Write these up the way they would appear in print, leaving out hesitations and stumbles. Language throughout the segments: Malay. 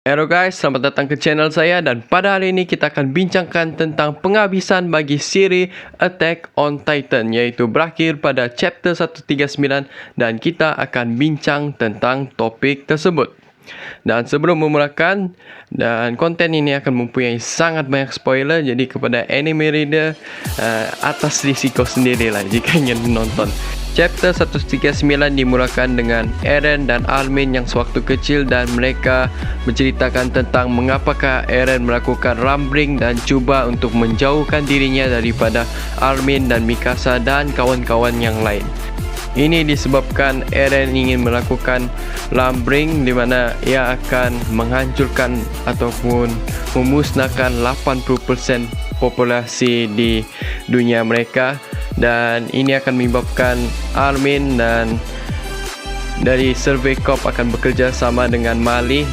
Hello guys, selamat datang ke channel saya dan pada hari ini kita akan bincangkan tentang penghabisan bagi siri Attack on Titan, iaitu berakhir pada chapter 139 dan kita akan bincang tentang topik tersebut. Dan sebelum memulakan, dan konten ini akan mempunyai sangat banyak spoiler, jadi kepada anime reader atas risiko sendirilah jika ingin menonton. Chapter 139 dimulakan dengan Eren dan Armin yang sewaktu kecil dan mereka menceritakan tentang mengapakah Eren melakukan rambling dan cuba untuk menjauhkan dirinya daripada Armin dan Mikasa dan kawan-kawan yang lain. Ini disebabkan Eren ingin melakukan rambling di mana ia akan menghancurkan ataupun memusnahkan 80% populasi di dunia mereka. Dan ini akan menyebabkan Armin dan dari Survey Corp akan bekerja sama dengan Marley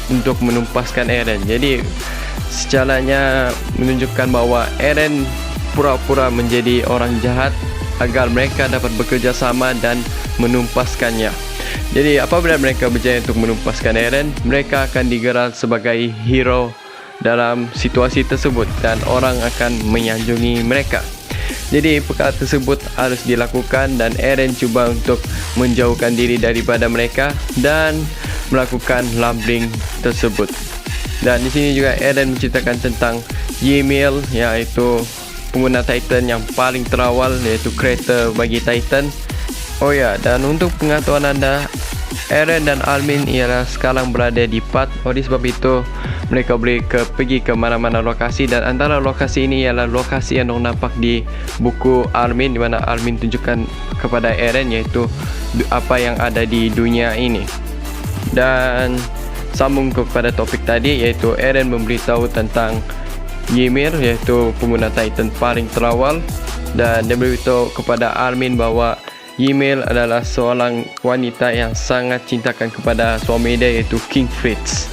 untuk menumpaskan Eren. Jadi secaranya menunjukkan bahawa Eren pura-pura menjadi orang jahat agar mereka dapat bekerja sama dan menumpaskannya. Jadi apabila mereka berjaya untuk menumpaskan Eren, mereka akan digelar sebagai hero dalam situasi tersebut dan orang akan menyanjungi mereka. Jadi perkara tersebut harus dilakukan dan Eren cuba untuk menjauhkan diri daripada mereka dan melakukan rambling tersebut. Dan di sini juga Eren menceritakan tentang Ymir, iaitu pengguna Titan yang paling terawal, iaitu creator bagi Titan. Oh ya, dan untuk pengetahuan anda, Eren dan Armin ialah sekarang berada di Path. Oleh sebab itu mereka boleh pergi ke mana-mana lokasi, dan antara lokasi ini ialah lokasi yang nampak di buku Armin, di mana Armin tunjukkan kepada Eren iaitu apa yang ada di dunia ini. Dan sambung kepada topik tadi, iaitu Eren memberitahu tentang Ymir, iaitu pengguna Titan paling terawal, dan dia beritahu kepada Armin bahawa Ymir adalah seorang wanita yang sangat cintakan kepada suami dia, iaitu King Fritz.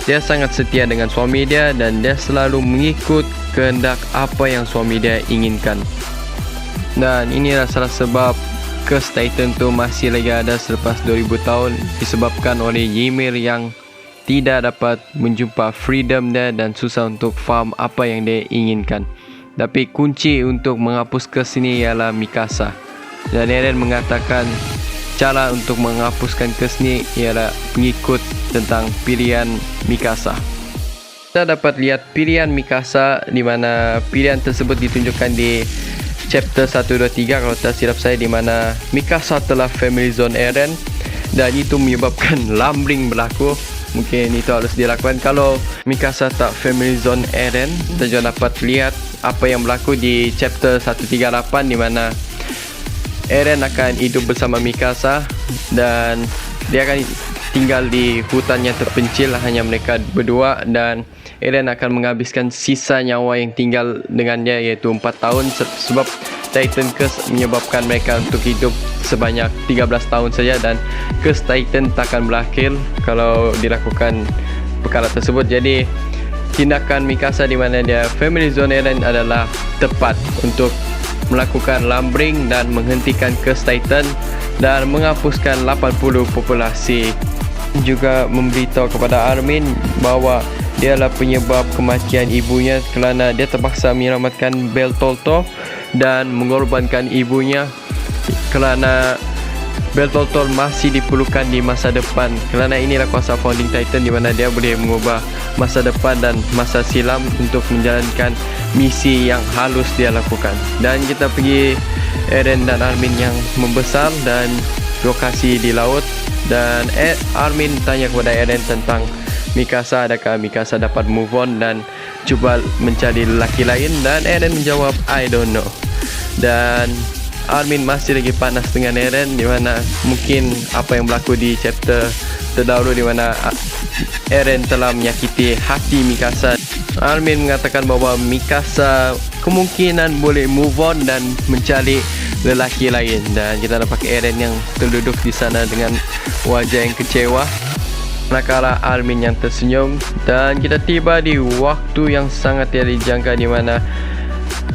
Dia sangat setia dengan suami dia dan dia selalu mengikut kehendak apa yang suami dia inginkan. Dan inilah salah sebab Curse Titan tu masih lagi ada selepas 2000 tahun, disebabkan oleh Ymir yang tidak dapat menjumpa freedom dia dan susah untuk faham apa yang dia inginkan. Tapi kunci untuk menghapus curse ini ialah Mikasa. Dan Eren mengatakan cara untuk menghapuskan curse ni ialah mengikut tentang pilihan Mikasa. Kita dapat lihat pilihan Mikasa, di mana pilihan tersebut ditunjukkan di chapter 123 kalau tak silap saya, di mana Mikasa telah family zone Eren dan itu menyebabkan rambling berlaku. Mungkin itu harus dilakukan. Kalau Mikasa tak family zone Eren, kita juga dapat lihat apa yang berlaku di chapter 138, di mana Eren akan hidup bersama Mikasa dan dia akan tinggal di hutan yang terpencil, hanya mereka berdua, dan Eren akan menghabiskan sisa nyawa yang tinggal dengannya iaitu 4 tahun, sebab Titan Curse menyebabkan mereka untuk hidup sebanyak 13 tahun saja, dan Curse Titan takkan berakhir kalau dilakukan perkara tersebut. Jadi tindakan Mikasa di mana dia family zone Eren adalah tepat untuk melakukan rambling dan menghentikan Curse Titan dan menghapuskan 80 populasi. Juga memberitahu kepada Armin bahawa dialah penyebab kematian ibunya kerana dia terpaksa menyelamatkan Bertoldo dan mengorbankan ibunya kerana Bertoldo masih diperlukan di masa depan. Kerana inilah kuasa Founding Titan, di mana dia boleh mengubah masa depan dan masa silam untuk menjalankan misi yang halus dia lakukan. Dan kita pergi Eren dan Armin yang membesar dan lokasi di laut, dan Armin tanya kepada Eren tentang Mikasa, adakah Mikasa dapat move on dan cuba mencari lelaki lain, dan Eren menjawab I don't know. Dan Armin masih lagi panas dengan Eren, di mana mungkin apa yang berlaku di chapter terdahulu, di mana Eren telah menyakiti hati Mikasa. Armin mengatakan bahawa Mikasa kemungkinan boleh move on dan mencari lelaki lain, dan kita nampak Eren yang terduduk di sana dengan wajah yang kecewa, manakala Armin yang tersenyum. Dan kita tiba di waktu yang sangat tidak dijangka, di mana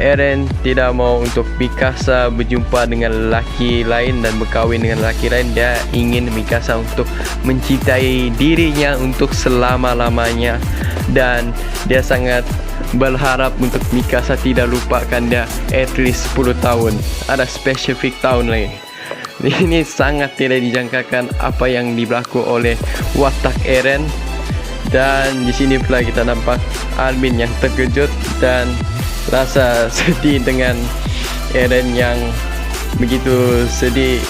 Eren tidak mau untuk Mikasa berjumpa dengan lelaki lain dan berkahwin dengan lelaki lain. Dia ingin Mikasa untuk mencintai dirinya untuk selama-lamanya, dan dia sangat berharap untuk Mikasa tidak lupakan dia at least 10 tahun. Ada spesifik tahun lagi. Ini sangat tidak dijangkakan apa yang diberlaku oleh watak Eren. Dan di sini pula kita nampak Armin yang terkejut dan rasa sedih dengan Eren yang begitu sedih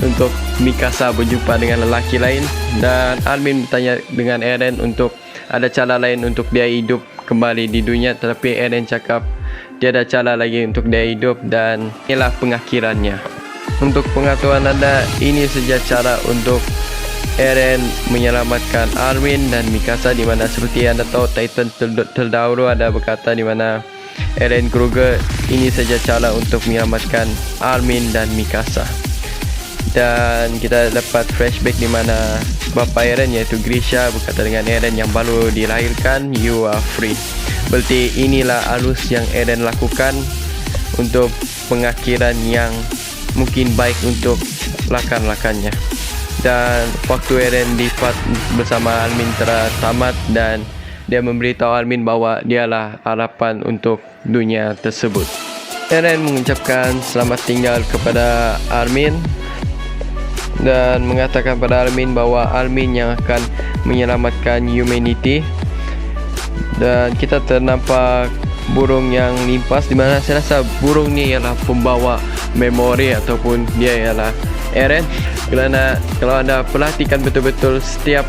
untuk Mikasa berjumpa dengan lelaki lain. Dan Armin bertanya dengan Eren untuk ada cara lain untuk dia hidup kembali di dunia, tetapi Eren cakap dia ada cara lagi untuk dia hidup dan inilah pengakhirannya. Untuk pengetahuan anda, ini saja cara untuk Eren menyelamatkan Armin dan Mikasa, di mana seperti anda tahu Titan terdahulu ada berkata di mana Eren Kruger, ini saja cara untuk menyelamatkan Armin dan Mikasa. Dan kita dapat flashback di mana bapa Eren yaitu Grisha berkata dengan Eren yang baru dilahirkan, "You are free." Berarti inilah alus yang Eren lakukan untuk pengakhiran yang mungkin baik untuk lakan-lakannya. Dan waktu Eren divat bersama Armin telah tamat dan dia memberitahu Armin bahwa dialah harapan untuk dunia tersebut. Eren mengucapkan selamat tinggal kepada Armin dan mengatakan pada Armin bahwa Armin yang akan menyelamatkan humanity. Dan kita ternampak burung yang limpas, di mana saya rasa burung ni ialah pembawa memori ataupun dia ialah Eren. Kerana kalau anda perhatikan betul-betul, setiap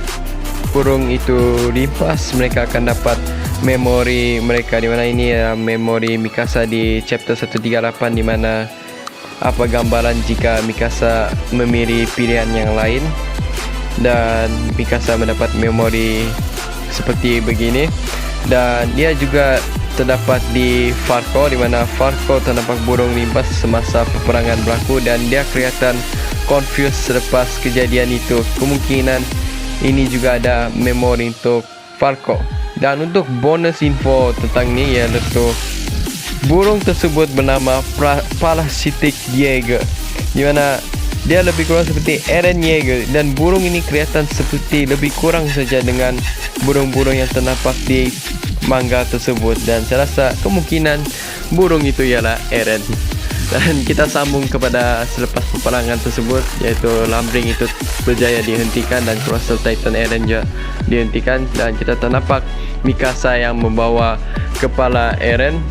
burung itu limpas, mereka akan dapat memori mereka, di mana ini memori Mikasa di chapter 138, di mana apa gambaran jika Mikasa memilih pilihan yang lain dan Mikasa mendapat memori seperti begini. Dan dia juga terdapat di Farco, di mana Farco terdapat burung limpas semasa peperangan berlaku dan dia kelihatan confused selepas kejadian itu. Kemungkinan ini juga ada memori untuk Farco. Dan untuk bonus info tentang ni, iaitu burung tersebut bernama Parasitic Jaeger, di mana dia lebih kurang seperti Eren Jaeger, dan burung ini kelihatan seperti lebih kurang saja dengan burung-burung yang terdapat di manga tersebut. Dan saya rasa kemungkinan burung itu ialah Eren. Dan kita sambung kepada selepas peperangan tersebut, iaitu Lumbring itu berjaya dihentikan dan Colossal Titan Eren juga dihentikan. Dan kita ternampak Mikasa yang membawa kepala Eren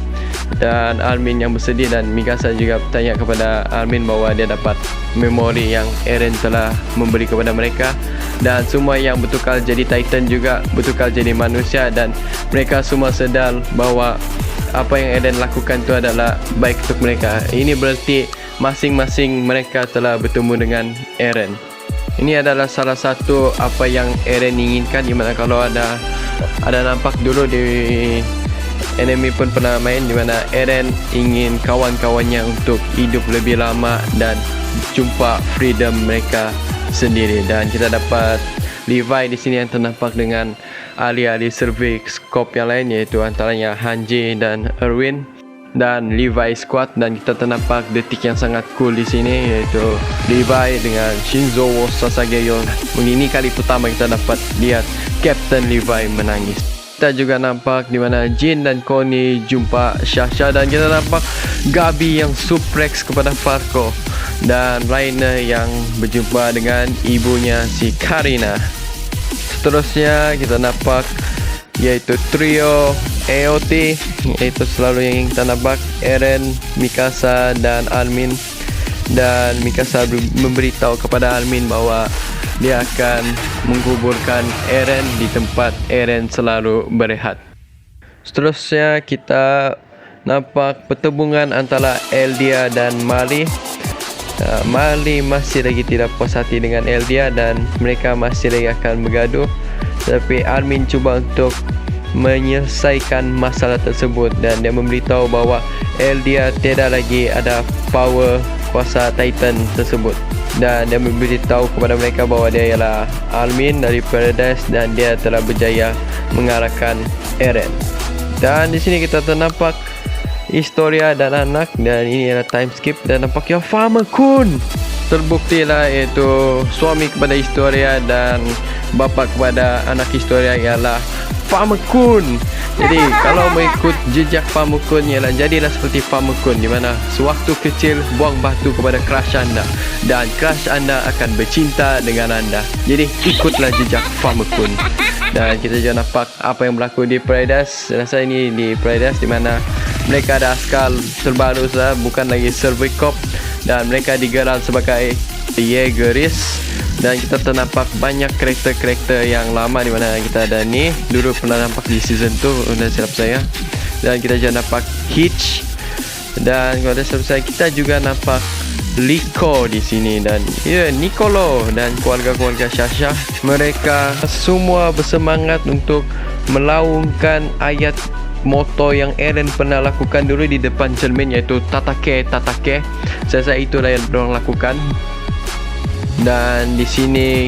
dan Armin yang bersedih, dan Mikasa juga bertanya kepada Armin bahwa dia dapat memori yang Eren telah memberi kepada mereka. Dan semua yang bertukar jadi Titan juga bertukar jadi manusia, dan mereka semua sedar bahwa apa yang Eren lakukan itu adalah baik untuk mereka. Ini berarti masing-masing mereka telah bertemu dengan Eren. Ini adalah salah satu apa yang Eren inginkan, di mana kalau ada nampak dulu di anime pun pernah main, di mana Eren ingin kawan-kawannya untuk hidup lebih lama dan jumpa freedom mereka sendiri. Dan kita dapat Levi di sini yang ternampak dengan ahli-ahli survey scope yang lain, yaitu antaranya Hanji dan Erwin dan Levi Squad. Dan kita ternampak detik yang sangat cool di sini, yaitu Levi dengan Shinzo Sasageyo. Ini kali pertama kita dapat lihat Captain Levi menangis. Kita juga nampak di mana Jin dan Connie jumpa Sasha, dan kita nampak Gabi yang suplex kepada Farco, dan Rainer yang berjumpa dengan ibunya si Karina. Seterusnya kita nampak yaitu trio AOT, yaitu selalu yang kita nampak Eren, Mikasa dan Armin. Dan Mikasa memberitahu kepada Armin bahwa dia akan menguburkan Eren di tempat Eren selalu berehat. Seterusnya kita nampak pertembungan antara Eldia dan Mali. Mali masih lagi tidak puas hati dengan Eldia dan mereka masih lagi akan bergaduh. Tapi Armin cuba untuk menyelesaikan masalah tersebut, dan dia memberitahu bahwa Eldia tidak lagi ada power kuasa Titan tersebut. Dan dia memberitahu kepada mereka bahwa dia ialah Armin dari Paradise dan dia telah berjaya mengalahkan Eren. Dan di sini kita ternampak Historia dan anak, dan ini adalah time skip. Dan nampaknya Farmer Kun terbuktilah iaitu suami kepada Historia dan bapa kepada anak Historia ialah Farmer Kun. Jadi kalau mengikut jejak Farmer Kun ialah jadilah seperti Farmer Kun, di mana sewaktu kecil buang batu kepada crush anda dan crush anda akan bercinta dengan anda. Jadi ikutlah jejak Farmer Kun. Dan kita juga nampak apa yang berlaku di Paradise. Rasa ini di Paradise di mana mereka ada askar terbaru, bukan lagi Survey Corp, dan mereka digelar sebagai Jaegeris. Dan kita ternampak banyak karakter-karakter yang lama, di mana kita ada ni dulu pernah nampak di season 2 dan silap saya. Dan kita juga nampak Hitch, dan kalau silap saya kita juga nampak Liko di sini, dan Nicolo dan keluarga-keluarga Sasha. Mereka semua bersemangat untuk melaungkan ayat moto yang Eren pernah lakukan dulu di depan cermin, iaitu Tatake Tatake. Saya rasa itulah yang diorang lakukan. Dan di sini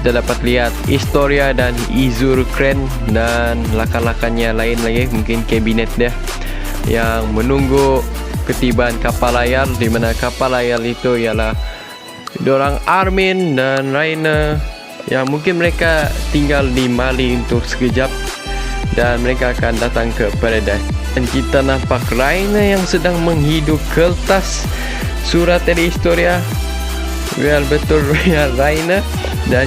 kita dapat lihat Historia dan Izur Kren dan lakan-lakannya lain lagi, mungkin kabinet dia yang menunggu ketibaan kapal layar, di mana kapal layar itu ialah diorang Armin dan Rainer, yang mungkin mereka tinggal di Mali untuk sekejap dan mereka akan datang ke Paradise. Dan kita nampak Rainer yang sedang menghidup kertas surat dari Historia. Real betul real Rainer. Dan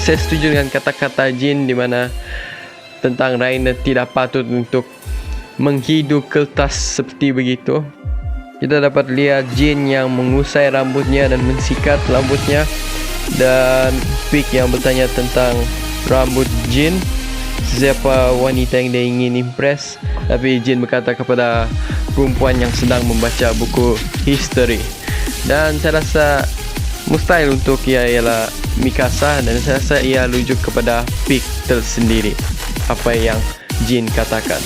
saya setuju dengan kata-kata Jin, di mana tentang Rainer tidak patut untuk menghidup kertas seperti begitu. Kita dapat lihat Jin yang mengusai rambutnya dan mensikat rambutnya, dan Pig yang bertanya tentang rambut Jin, siapa wanita yang dia ingin impress. Tapi Jin berkata kepada perempuan yang sedang membaca buku history. Dan saya rasa mustahil untuk ia ialah Mikasa, dan saya rasa ia rujuk kepada Pig tersendiri apa yang Jin katakan.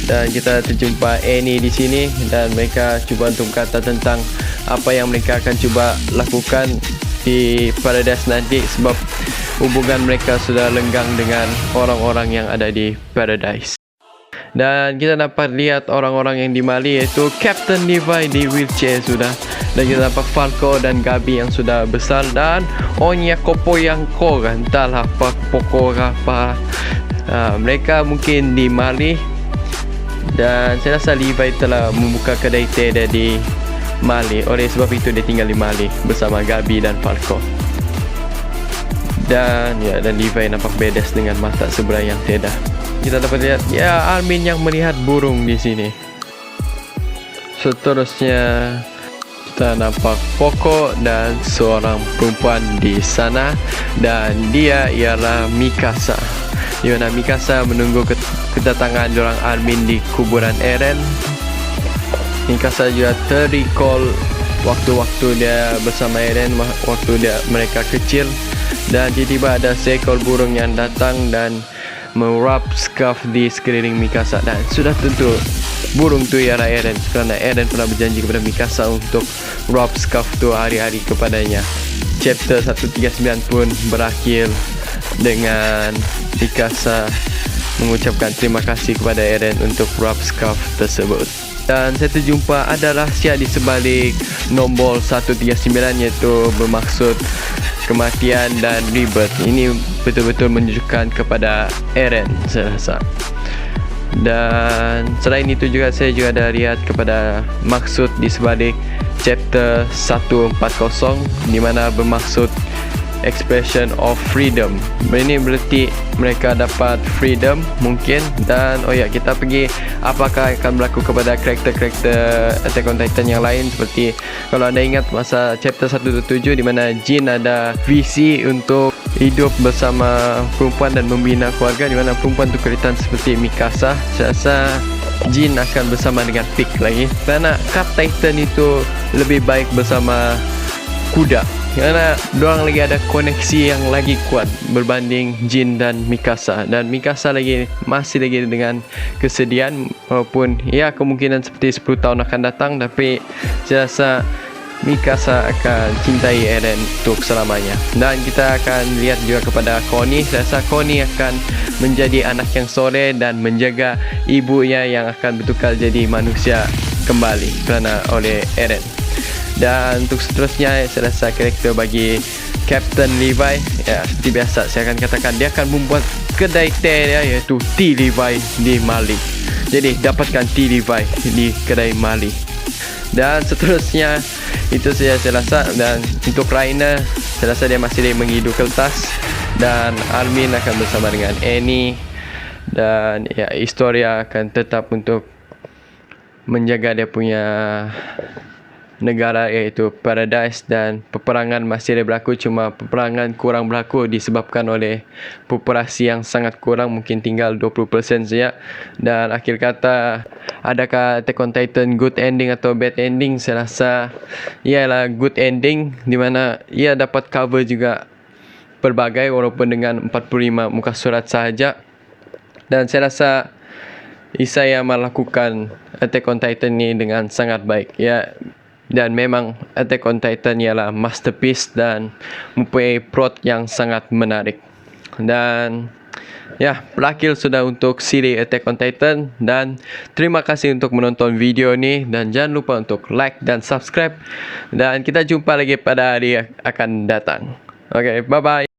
Dan kita terjumpa Annie di sini, dan mereka cuba untuk berkata tentang apa yang mereka akan cuba lakukan di Paradise nanti, sebab hubungan mereka sudah lenggang dengan orang-orang yang ada di Paradise. Dan kita dapat lihat orang-orang yang di Mali, iaitu Captain Levi di wheelchair sudah. Dan kita nampak Falco dan Gabi yang sudah besar, dan Onya Kopo yang kan, entahlah apa Poko apa. Mereka mungkin di Mali, dan saya rasa Levi telah membuka kedai teh dia di Mali. Oleh sebab itu dia tinggal di Mali bersama Gabi dan Falco. Dan Levi nampak badass dengan mata sebelah yang tiada. Kita dapat lihat Armin yang melihat burung di sini. Seterusnya kita nampak Poco dan seorang perempuan di sana, dan dia ialah Mikasa. Di mana Mikasa menunggu kedatangan orang Armin di kuburan Eren. Mikasa juga terrecall waktu-waktu dia bersama Eren, waktu mereka kecil. Dan tiba-tiba ada seekor burung yang datang dan merap scarf di sekeliling Mikasa, dan sudah tentu burung tu ialah Eren, kerana Eren pernah berjanji kepada Mikasa untuk wrap scarf tu hari-hari kepadanya. Chapter 139 pun berakhir dengan Mikasa mengucapkan terima kasih kepada Eren untuk wrap scarf tersebut. Dan saya terjumpa ada rahsia di sebalik nombor 139, iaitu bermaksud kematian dan rebirth. Ini betul-betul menunjukkan kepada Eren, saya rasa. Dan selain itu juga saya juga ada lihat kepada maksud di sebalik chapter 140, di mana bermaksud expression of freedom. Ini berarti mereka dapat freedom mungkin. Dan kita pergi apakah akan berlaku kepada karakter-karakter Attack on Titan yang lain. Seperti kalau anda ingat masa chapter 127, di mana Jin ada visi untuk hidup bersama perempuan dan membina keluarga, di mana perempuan itu kelihatan seperti Mikasa. Saya rasa Jin akan bersama dengan Pig lagi, kerana Cat Titan itu lebih baik bersama kuda, kerana diorang lagi ada koneksi yang lagi kuat berbanding Jin dan Mikasa. Dan Mikasa masih lagi dengan kesedihan, walaupun kemungkinan seperti 10 tahun akan datang. Tapi saya rasa Mikasa akan cintai Eren untuk selamanya. Dan kita akan lihat juga kepada Connie. Saya rasa Connie akan menjadi anak yang soleh dan menjaga ibunya yang akan bertukar jadi manusia kembali kerana oleh Eren. Dan untuk seterusnya, saya rasa karakter bagi Captain Levi, ya seperti biasa saya akan katakan dia akan membuat kedai teh dia, iaitu Tea Levi di Mali. Jadi dapatkan Tea Levi di kedai Mali. Dan seterusnya itu saja saya rasa. Dan untuk Rainer, saya rasa dia masih menghidu kertas. Dan Armin akan bersama dengan Annie. Dan ya, Historia akan tetap untuk menjaga dia punya negara, iaitu Paradise. Dan peperangan masih ada berlaku, cuma peperangan kurang berlaku disebabkan oleh populasi yang sangat kurang, mungkin tinggal 20% saja. Dan akhir kata, adakah Attack on Titan good ending atau bad ending? Saya rasa ialah good ending, di mana ia dapat cover juga pelbagai walaupun dengan 45 muka surat sahaja. Dan saya rasa Isayama melakukan Attack on Titan ni dengan sangat baik, ya. Dan memang Attack on Titan ialah masterpiece dan mempunyai plot yang sangat menarik. Dan ya, berakhir sudah untuk siri Attack on Titan. Dan terima kasih untuk menonton video ni. Dan jangan lupa untuk like dan subscribe. Dan kita jumpa lagi pada hari akan datang. Okay, bye-bye.